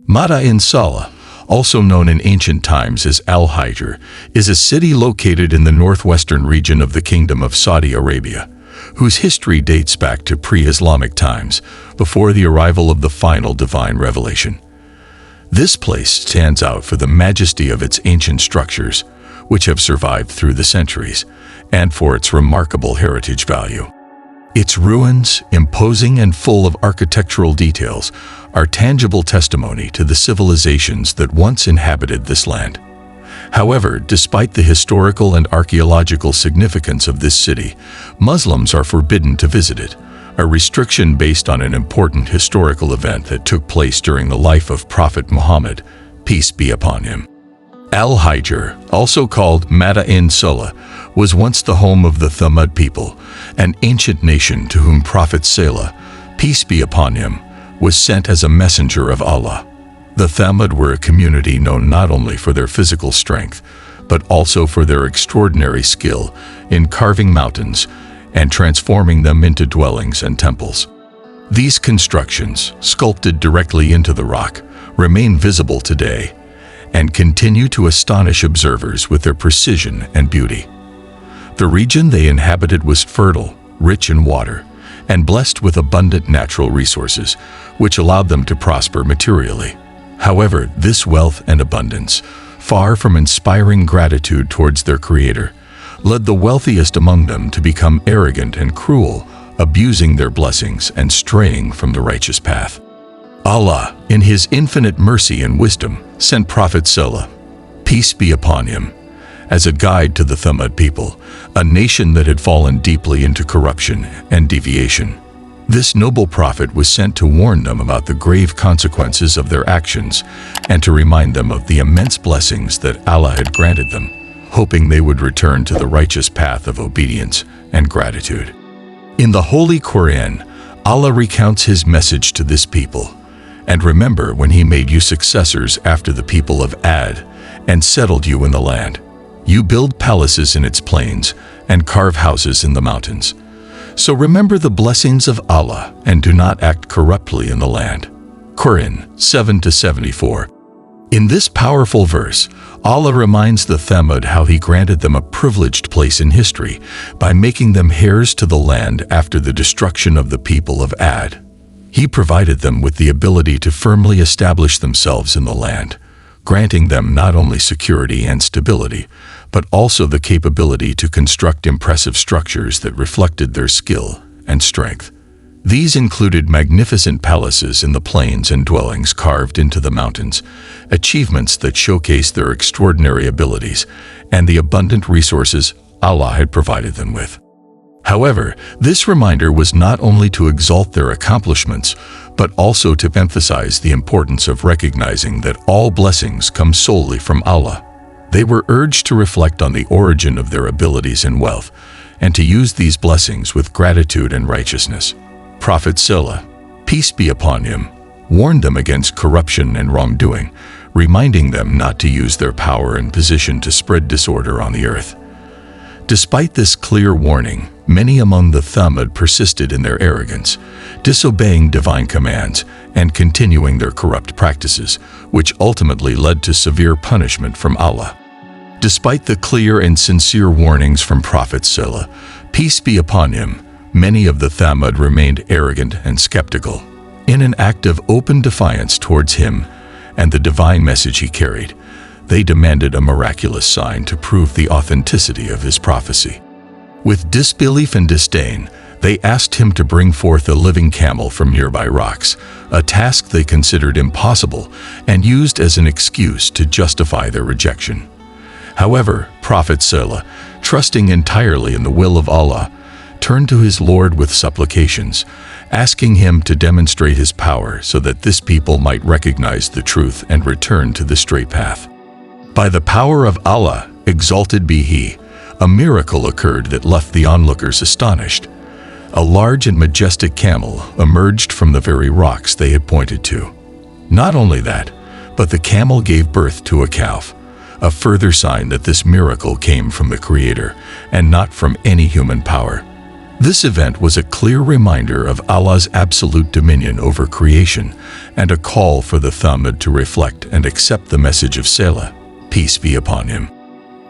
Mada'in Saleh, also known in ancient times as Al-Hijr, is a city located in the northwestern region of the Kingdom of Saudi Arabia, whose history dates back to pre-Islamic times, before the arrival of the final divine revelation. This place stands out for the majesty of its ancient structures, which have survived through the centuries, and for its remarkable heritage value. Its ruins, imposing and full of architectural details, are tangible testimony to the civilizations that once inhabited this land. However, despite the historical and archaeological significance of this city, Muslims are forbidden to visit it, a restriction based on an important historical event that took place during the life of Prophet Muhammad, peace be upon him. Al-Hijr, also called Mada'in Saleh, was once the home of the Thamud people, an ancient nation to whom Prophet Saleh, peace be upon him, was sent as a messenger of Allah. The Thamud were a community known not only for their physical strength, but also for their extraordinary skill in carving mountains and transforming them into dwellings and temples. These constructions, sculpted directly into the rock, remain visible today and continue to astonish observers with their precision and beauty. The region they inhabited was fertile, rich in water, and blessed with abundant natural resources, which allowed them to prosper materially. However, this wealth and abundance, far from inspiring gratitude towards their Creator, led the wealthiest among them to become arrogant and cruel, abusing their blessings and straying from the righteous path. Allah, in His infinite mercy and wisdom, sent Prophet Saleh, peace be upon him, as a guide to the Thamud people, a nation that had fallen deeply into corruption and deviation. This noble prophet was sent to warn them about the grave consequences of their actions and to remind them of the immense blessings that Allah had granted them, hoping they would return to the righteous path of obedience and gratitude. In the Holy Quran, Allah recounts His message to this people. And remember when He made you successors after the people of Ad and settled you in the land. You build palaces in its plains and carve houses in the mountains. So remember the blessings of Allah and do not act corruptly in the land. Quran 7-74. In this powerful verse, Allah reminds the Thamud how He granted them a privileged place in history by making them heirs to the land after the destruction of the people of Ad. He provided them with the ability to firmly establish themselves in the land, granting them not only security and stability, but also the capability to construct impressive structures that reflected their skill and strength. These included magnificent palaces in the plains and dwellings carved into the mountains, achievements that showcased their extraordinary abilities and the abundant resources Allah had provided them with. However, this reminder was not only to exalt their accomplishments, but also to emphasize the importance of recognizing that all blessings come solely from Allah. They were urged to reflect on the origin of their abilities and wealth, and to use these blessings with gratitude and righteousness. Prophet Saleh, peace be upon him, warned them against corruption and wrongdoing, reminding them not to use their power and position to spread disorder on the earth. Despite this clear warning, many among the Thamud persisted in their arrogance, disobeying divine commands and continuing their corrupt practices, which ultimately led to severe punishment from Allah. Despite the clear and sincere warnings from Prophet Saleh, peace be upon him, many of the Thamud remained arrogant and skeptical. In an act of open defiance towards him and the divine message he carried, they demanded a miraculous sign to prove the authenticity of his prophecy. With disbelief and disdain, they asked him to bring forth a living camel from nearby rocks, a task they considered impossible and used as an excuse to justify their rejection. However, Prophet Saleh, trusting entirely in the will of Allah, turned to his Lord with supplications, asking him to demonstrate his power so that this people might recognize the truth and return to the straight path. By the power of Allah, exalted be He, a miracle occurred that left the onlookers astonished. A large and majestic camel emerged from the very rocks they had pointed to. Not only that, but the camel gave birth to a calf, a further sign that this miracle came from the Creator and not from any human power. This event was a clear reminder of Allah's absolute dominion over creation and a call for the Thamud to reflect and accept the message of Saleh, peace be upon him.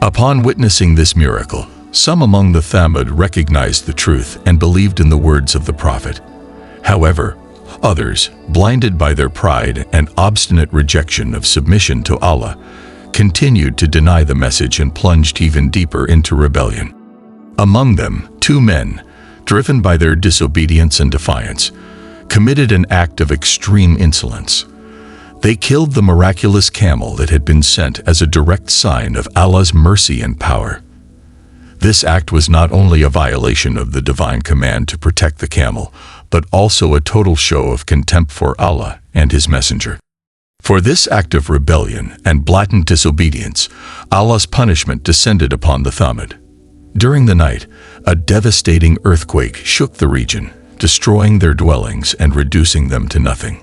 Upon witnessing this miracle, some among the Thamud recognized the truth and believed in the words of the Prophet. However, others, blinded by their pride and obstinate rejection of submission to Allah, continued to deny the message and plunged even deeper into rebellion. Among them, 2 men, driven by their disobedience and defiance, committed an act of extreme insolence. They killed the miraculous camel that had been sent as a direct sign of Allah's mercy and power. This act was not only a violation of the divine command to protect the camel, but also a total show of contempt for Allah and His Messenger. For this act of rebellion and blatant disobedience, Allah's punishment descended upon the Thamud. During the night, a devastating earthquake shook the region, destroying their dwellings and reducing them to nothing.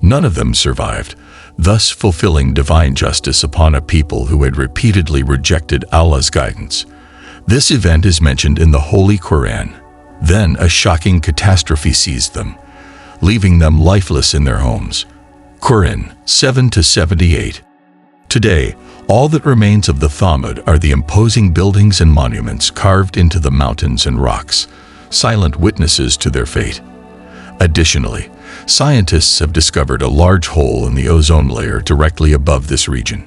None of them survived, thus fulfilling divine justice upon a people who had repeatedly rejected Allah's guidance. This event is mentioned in the Holy Quran. Then a shocking catastrophe seized them, leaving them lifeless in their homes. Quran 7-78. Today, all that remains of the Thamud are the imposing buildings and monuments carved into the mountains and rocks, silent witnesses to their fate. Additionally, scientists have discovered a large hole in the ozone layer directly above this region.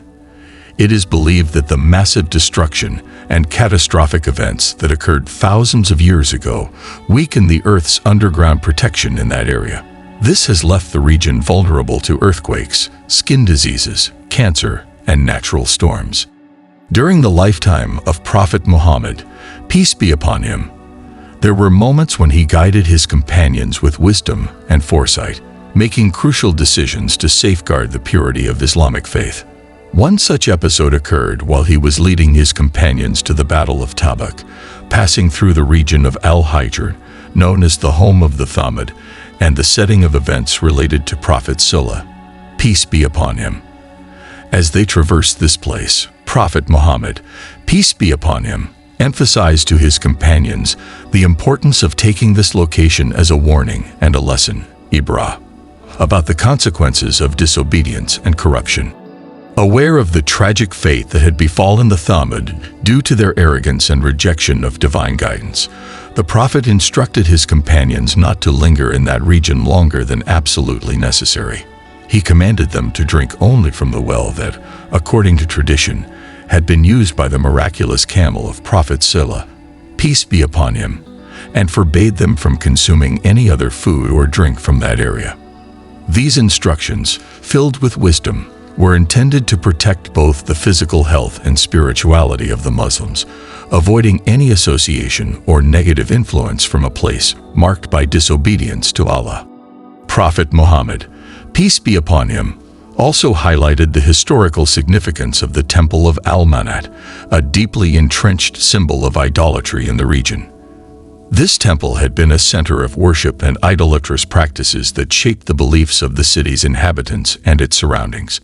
It is believed that the massive destruction and catastrophic events that occurred thousands of years ago weakened the Earth's underground protection in that area. This has left the region vulnerable to earthquakes, skin diseases, cancer, and natural storms. During the lifetime of Prophet Muhammad, peace be upon him, there were moments when he guided his companions with wisdom and foresight, making crucial decisions to safeguard the purity of Islamic faith. One such episode occurred while he was leading his companions to the Battle of Tabuk, passing through the region of Al-Hijr, known as the home of the Thamud, and the setting of events related to Prophet Saleh, peace be upon him. As they traversed this place, Prophet Muhammad, peace be upon him, emphasized to his companions the importance of taking this location as a warning and a lesson, Ibrah, about the consequences of disobedience and corruption. Aware of the tragic fate that had befallen the Thamud due to their arrogance and rejection of divine guidance, the Prophet instructed his companions not to linger in that region longer than absolutely necessary. He commanded them to drink only from the well that, according to tradition, had been used by the miraculous camel of Prophet Saleh, peace be upon him, and forbade them from consuming any other food or drink from that area. These instructions, filled with wisdom, were intended to protect both the physical health and spirituality of the Muslims, avoiding any association or negative influence from a place marked by disobedience to Allah. Prophet Muhammad, peace be upon him, also highlighted the historical significance of the Temple of Al-Manat, a deeply entrenched symbol of idolatry in the region. This temple had been a center of worship and idolatrous practices that shaped the beliefs of the city's inhabitants and its surroundings.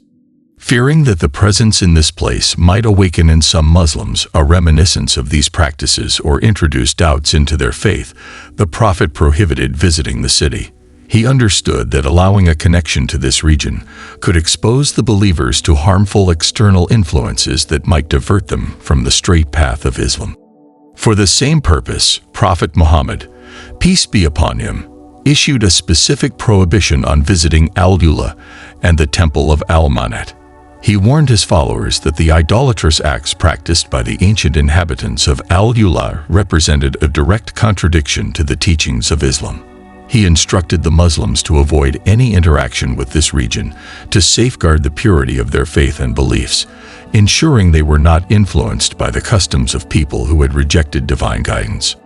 Fearing that the presence in this place might awaken in some Muslims a reminiscence of these practices or introduce doubts into their faith, the Prophet prohibited visiting the city. He understood that allowing a connection to this region could expose the believers to harmful external influences that might divert them from the straight path of Islam. For the same purpose, Prophet Muhammad, peace be upon him, issued a specific prohibition on visiting Al-Ula and the Temple of Al-Manat. He warned his followers that the idolatrous acts practiced by the ancient inhabitants of Al-Ula represented a direct contradiction to the teachings of Islam. He instructed the Muslims to avoid any interaction with this region to safeguard the purity of their faith and beliefs, ensuring they were not influenced by the customs of people who had rejected divine guidance.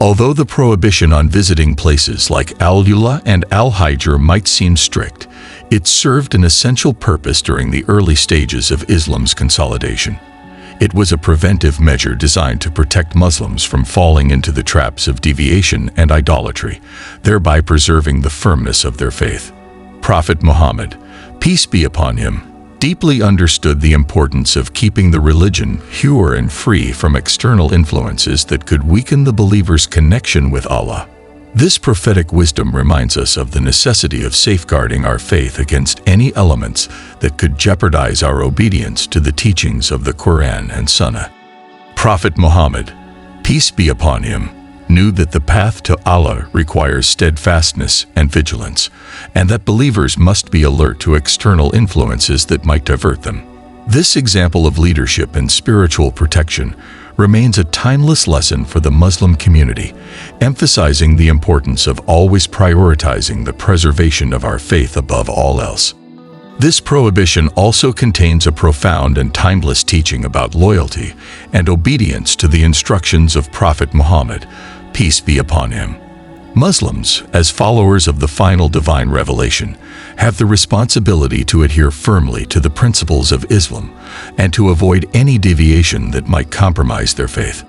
Although the prohibition on visiting places like Al-Ula and Al-Hijr might seem strict, it served an essential purpose during the early stages of Islam's consolidation. It was a preventive measure designed to protect Muslims from falling into the traps of deviation and idolatry, thereby preserving the firmness of their faith. Prophet Muhammad, peace be upon him, deeply understood the importance of keeping the religion pure and free from external influences that could weaken the believer's connection with Allah. This prophetic wisdom reminds us of the necessity of safeguarding our faith against any elements that could jeopardize our obedience to the teachings of the Quran and Sunnah. Prophet Muhammad, peace be upon him, knew that the path to Allah requires steadfastness and vigilance, and that believers must be alert to external influences that might divert them. This example of leadership and spiritual protection remains a timeless lesson for the Muslim community, emphasizing the importance of always prioritizing the preservation of our faith above all else. This prohibition also contains a profound and timeless teaching about loyalty and obedience to the instructions of Prophet Muhammad, peace be upon him. Muslims, as followers of the final divine revelation, have the responsibility to adhere firmly to the principles of Islam and to avoid any deviation that might compromise their faith.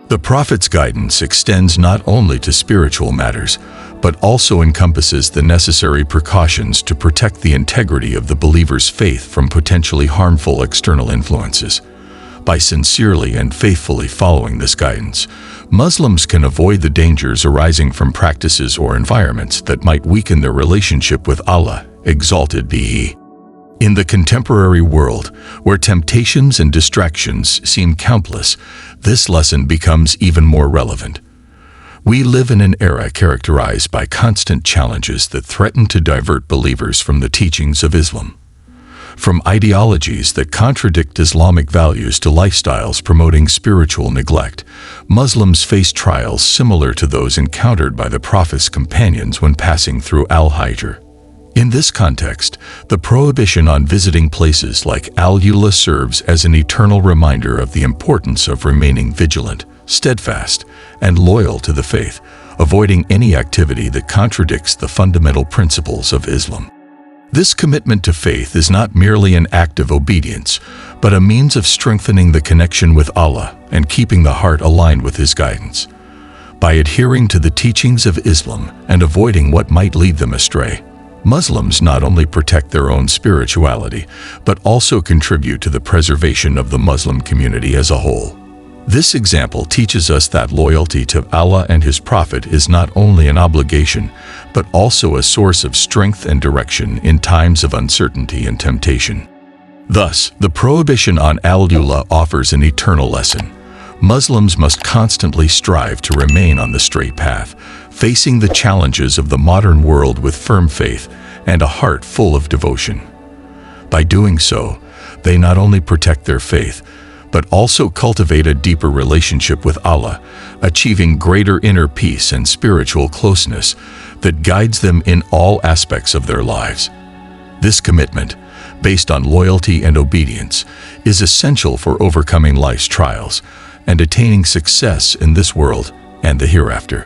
The Prophet's guidance extends not only to spiritual matters, but also encompasses the necessary precautions to protect the integrity of the believer's faith from potentially harmful external influences. By sincerely and faithfully following this guidance, Muslims can avoid the dangers arising from practices or environments that might weaken their relationship with Allah, exalted be He. In the contemporary world, where temptations and distractions seem countless, this lesson becomes even more relevant. We live in an era characterized by constant challenges that threaten to divert believers from the teachings of Islam. From ideologies that contradict Islamic values to lifestyles promoting spiritual neglect, Muslims face trials similar to those encountered by the Prophet's companions when passing through Al-Hijr. In this context, the prohibition on visiting places like Al-Hijr serves as an eternal reminder of the importance of remaining vigilant, steadfast, and loyal to the faith, avoiding any activity that contradicts the fundamental principles of Islam. This commitment to faith is not merely an act of obedience, but a means of strengthening the connection with Allah and keeping the heart aligned with His guidance. By adhering to the teachings of Islam and avoiding what might lead them astray, Muslims not only protect their own spirituality, but also contribute to the preservation of the Muslim community as a whole. This example teaches us that loyalty to Allah and His Prophet is not only an obligation, but also a source of strength and direction in times of uncertainty and temptation. Thus, the prohibition on Al-Hijr offers an eternal lesson. Muslims must constantly strive to remain on the straight path, facing the challenges of the modern world with firm faith and a heart full of devotion. By doing so, they not only protect their faith, but also cultivate a deeper relationship with Allah, achieving greater inner peace and spiritual closeness that guides them in all aspects of their lives. This commitment, based on loyalty and obedience, is essential for overcoming life's trials and attaining success in this world and the hereafter.